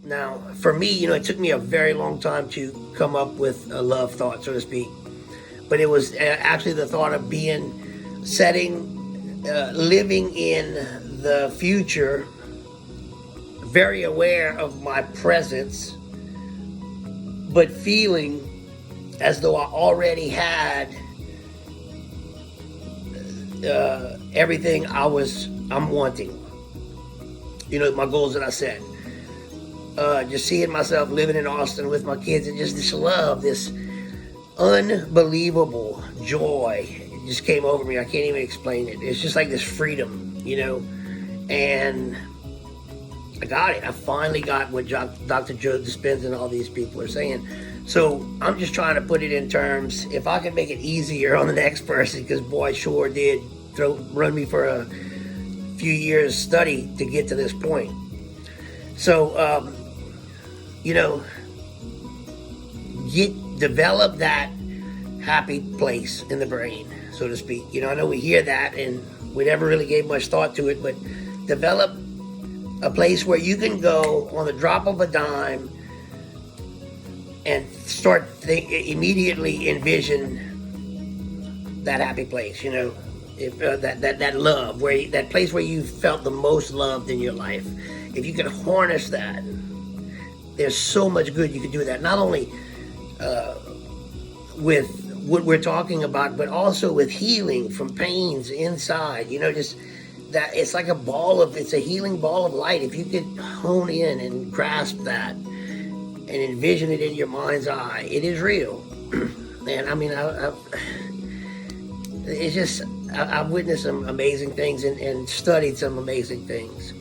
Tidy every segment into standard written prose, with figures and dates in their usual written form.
Now, for me, it took me a very long time to come up with a love thought, so to speak. But it was actually the thought of living in the future, very aware of my presence, but feeling as though I already had everything I'm wanting. My goals that I set. Just seeing myself living in Austin with my kids, and just this love, this unbelievable joy. It just came over me. I can't even explain it. It's just like this freedom, and I got it. I finally got what Dr. Joe Dispenza and all these people are saying. So I'm just trying to put it in terms, if I can make it easier on the next person, because boy, sure did run me for a few years study to get to this point. So, develop that happy place in the brain, so to speak. I know we hear that and we never really gave much thought to it, but develop a place where you can go on the drop of a dime and start immediately envision that happy place. If that love, that place where you felt the most loved in your life. If you can harness that, there's so much good you can do with that. Not only with what we're talking about, but also with healing from pains inside. Just that it's like it's a healing ball of light. If you could hone in and grasp that and envision it in your mind's eye, it is real. And I mean, I've witnessed some amazing things and studied some amazing things.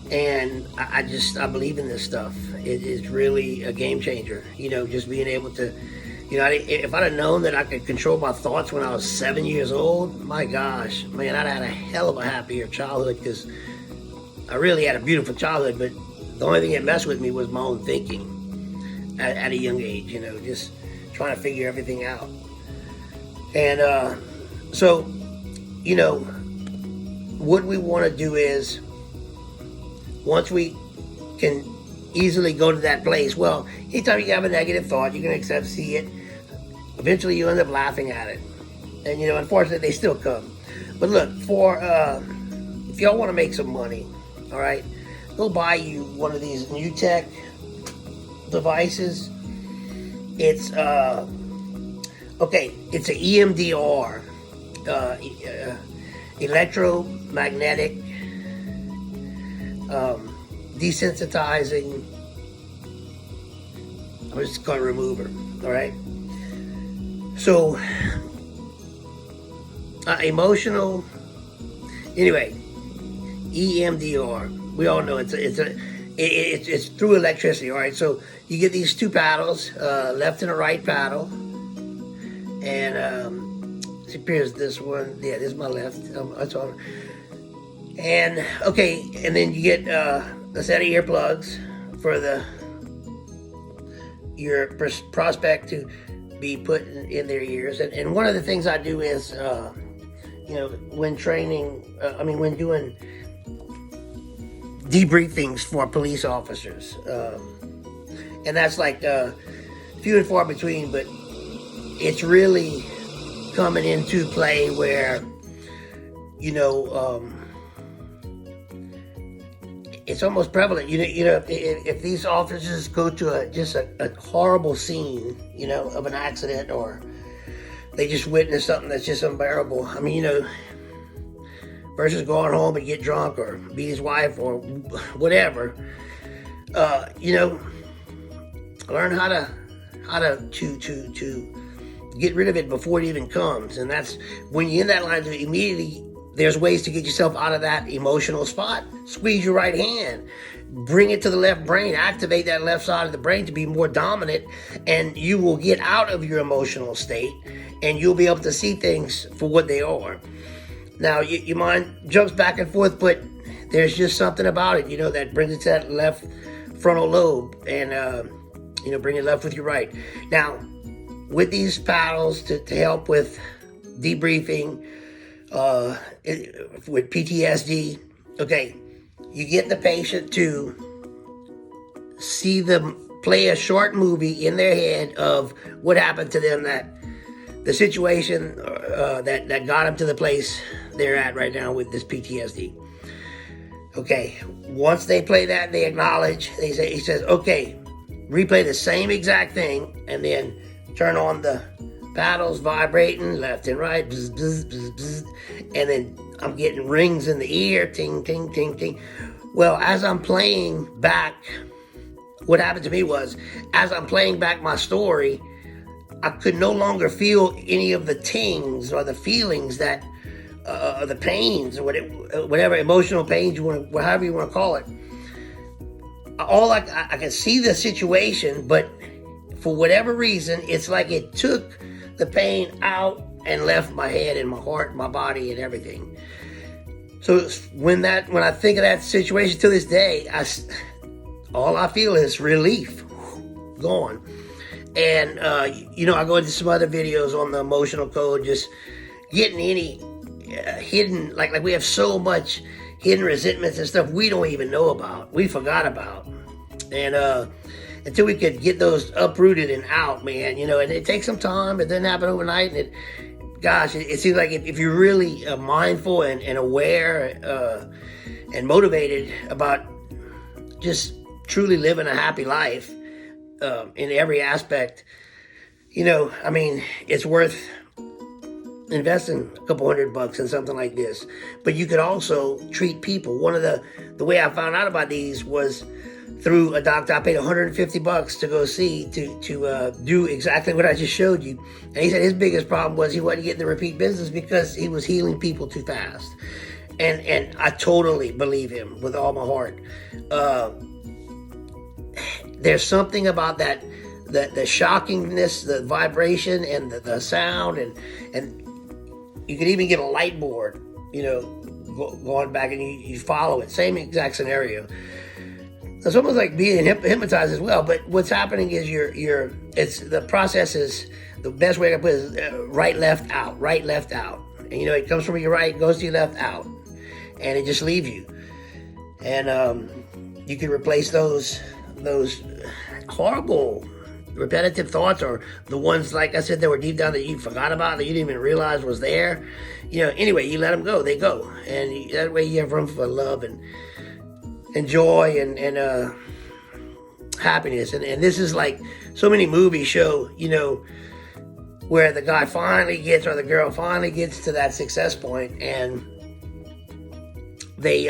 And I believe in this stuff. It is really a game changer. Just being able to, if I'd have known that I could control my thoughts when I was 7 years old, my gosh, man, I'd have had a hell of a happier childhood, because I really had a beautiful childhood, but the only thing that messed with me was my own thinking at a young age, just trying to figure everything out. And so, what we want to do is, once we can easily go to that place, well, anytime you have a negative thought, you can see it. Eventually you end up laughing at it. And, unfortunately, they still come. But look, if y'all want to make some money, all right, go buy you one of these new tech devices. It's, it's an EMDR, electromagnetic desensitizing. I'm just going to remove her. All right. So, emotional. Anyway, EMDR. We all know it's through electricity. All right. So you get these two paddles, left and a right paddle, and it appears this one. Yeah, this is my left. That's all. And and then you get a set of earplugs for your prospect to be put in their ears. And one of the things I do is, when training, when doing debriefings for police officers, and that's like few and far between, but it's really coming into play where, it's almost prevalent. If these officers go to a horrible scene, of an accident, or they just witness something that's just unbearable. Versus going home and get drunk or beat his wife or whatever. Learn how to get rid of it before it even comes. And that's when you're in that line, immediately there's ways to get yourself out of that emotional spot. Squeeze your right hand, bring it to the left brain, activate that left side of the brain to be more dominant, and you will get out of your emotional state, and you'll be able to see things for what they are. Now, your mind jumps back and forth, but there's just something about it, that brings it to that left frontal lobe, and bring it left with your right. Now, with these paddles to help with debriefing, with PTSD, you get the patient to see them play a short movie in their head of what happened to them, that the situation that got them to the place they're at right now with this PTSD. Okay, once they play that, they acknowledge, he says, okay, replay the same exact thing, and then turn on the paddles vibrating left and right, bzz, bzz, bzz, bzz, and then I'm getting rings in the ear, ting, ting, ting, ting. Well, as I'm playing back, what happened to me was, as I'm playing back my story, I could no longer feel any of the tings or the feelings that, the pains, or whatever emotional pains you want to, however you want to call it. All I can see the situation, but for whatever reason, it's like it took the pain out and left my head and my heart, my body, and everything. So when I think of that situation to this day, all I feel is relief, gone. And I go into some other videos on the emotional code, just getting any hidden, like we have so much hidden resentments and stuff we don't even know about, we forgot about, and until we could get those uprooted and out, man, and it takes some time. It doesn't happen overnight, and it seems like if you're really mindful and aware and motivated about just truly living a happy life in every aspect, it's worth investing a couple $100 in something like this. But you could also treat people. One of the way I found out about these was through a doctor I paid $150 to go see to do exactly what I just showed you. And he said his biggest problem was he wasn't getting the repeat business because he was healing people too fast. And I totally believe him with all my heart. There's something about that, the shockingness, the vibration, and the sound, and you could even get a light board, going back and you follow it. Same exact scenario. It's almost like being hypnotized as well. But what's happening is it's the process is, the best way to put it is right, left, out, right, left, out. And it comes from your right, goes to your left, out, and it just leaves you. And you can replace those horrible repetitive thoughts, or the ones, like I said, that were deep down that you forgot about, that you didn't even realize was there. Anyway, you let them go, they go. And that way you have room for love and joy and happiness. And this is like so many movies show, where the guy finally gets, or the girl finally gets to that success point, and they,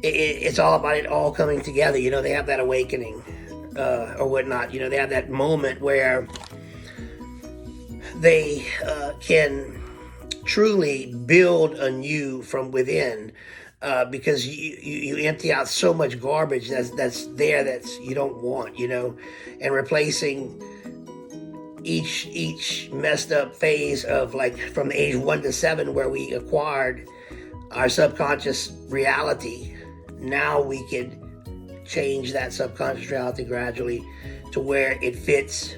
it's all about it all coming together. They have that awakening. Or whatnot, they have that moment where they can truly build anew from within, because you empty out so much garbage that's there that you don't want, and replacing each messed up phase of, like, from the age 1 to 7 where we acquired our subconscious reality. Now we can change that subconscious reality gradually to where it fits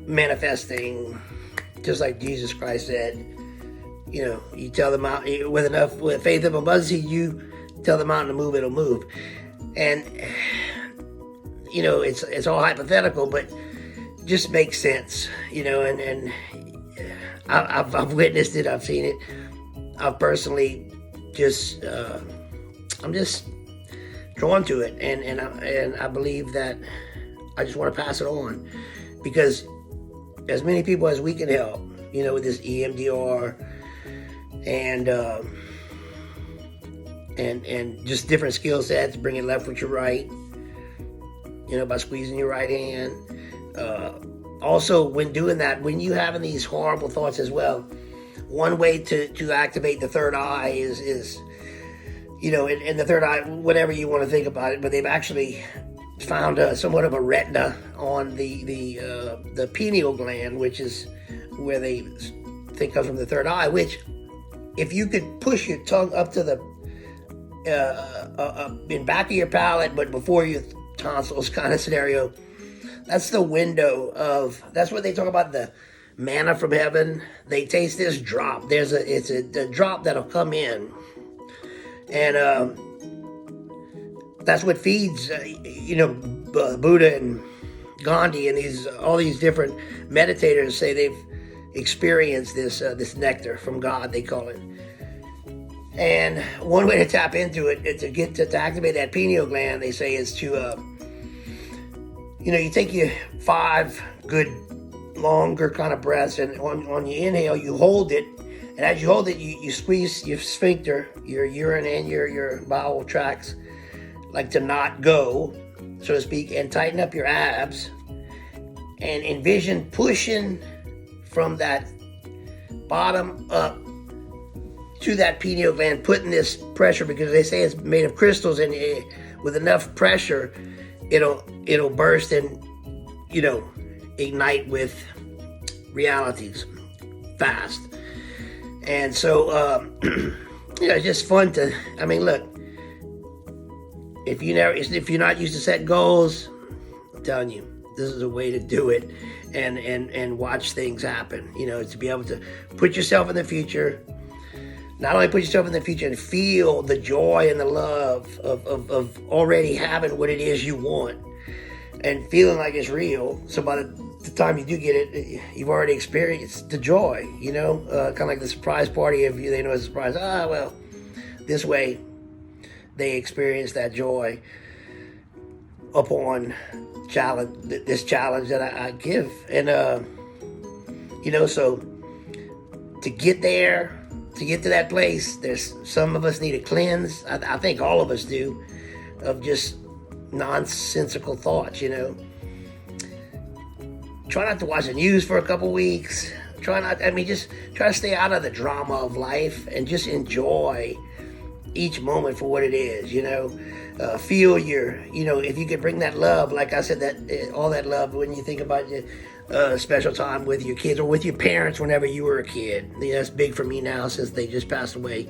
manifesting, just like Jesus Christ said. You tell the mountain, with faith of a mustard seed, you tell the mountain to move, it'll move. And it's all hypothetical, but just makes sense. And I've witnessed it, I've seen it, I've personally just I'm just drawn to it, and I believe that I just want to pass it on, because as many people as we can help, with this EMDR and just different skill sets, bringing left with your right, by squeezing your right hand. Also, when doing that, when you having these horrible thoughts as well, one way to activate the third eye is in the third eye, whatever you want to think about it, but they've actually found somewhat of a retina on the pineal gland, which is where they think comes from the third eye, which, if you could push your tongue up to the in back of your palate, but before your tonsils kind of scenario, that's the window that's what they talk about, the manna from heaven. They taste this drop. It's a drop that'll come in. And That's what feeds, Buddha and Gandhi and all these different meditators say they've experienced this nectar from God, they call it. And one way to tap into it, to activate that pineal gland, they say, is to you take your 5 good longer kind of breaths, and on your inhale you hold it, and as you hold it, you squeeze your sphincter, your urine and your bowel tracts, like to not go, so to speak, and tighten up your abs, and envision pushing from that bottom up to that pineal gland, putting this pressure, because they say it's made of crystals, and with enough pressure it'll burst and ignite with realities fast. And so it's just fun to, look, if you're not used to set goals, I'm telling you, this is a way to do it and watch things happen. To be able to put yourself in the future, not only put yourself in the future and feel the joy and the love of already having what it is you want and feeling like it's real. So by the time you do get it, you've already experienced the joy, kind of like the surprise party. If they know it's a surprise, this way they experience that joy upon this challenge that I give. And, so to get there, to get to that place, there's some of us need a cleanse. I think all of us do, of just nonsensical thoughts. Try not to watch the news for a couple weeks. Just try to stay out of the drama of life and just enjoy each moment for what it is. Feel if you could bring that love, like I said, that all that love when you think about your special time with your kids or with your parents whenever you were a kid. That's big for me now since they just passed away.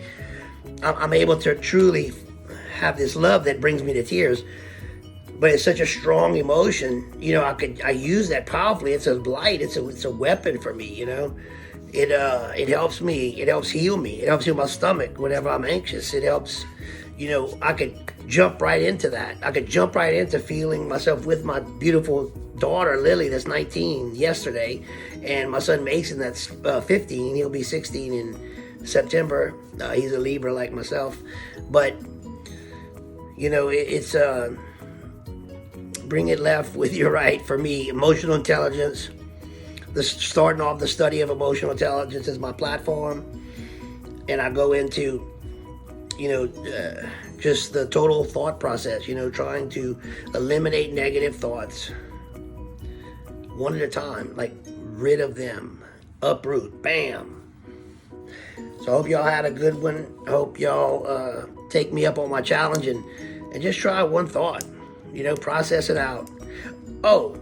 I'm able to truly have this love that brings me to tears, but it's such a strong emotion. I use that powerfully. It's a light. It's a weapon for me. It helps me. It helps heal me. It helps heal my stomach whenever I'm anxious. It helps. I could jump right into that. I could jump right into feeling myself with my beautiful daughter Lily, that's 19 yesterday, and my son Mason, that's 15. He'll be 16 in September. He's a Libra like myself, but it's bring it left with your right. For me, emotional intelligence, starting off the study of emotional intelligence is my platform, and I go into just the total thought process, trying to eliminate negative thoughts one at a time, like rid of them, uproot, bam. So I hope y'all had a good one. I hope y'all take me up on my challenge and just try one thought, process it out. Oh,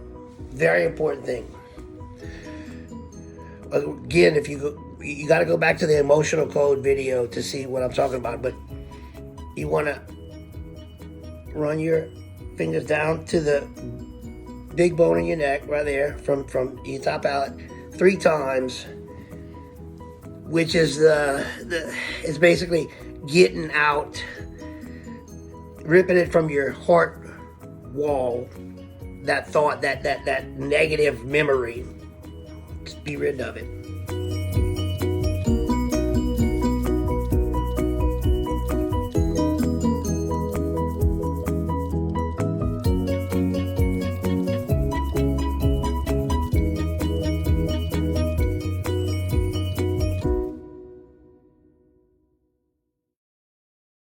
very important thing. Again, if you got to go back to the emotional code video to see what I'm talking about, but you want to run your fingers down to the big bone in your neck right there from your top palate 3 times, which is it's basically getting out, ripping it from your heart wall, that thought, that negative memory. Just be rid of it.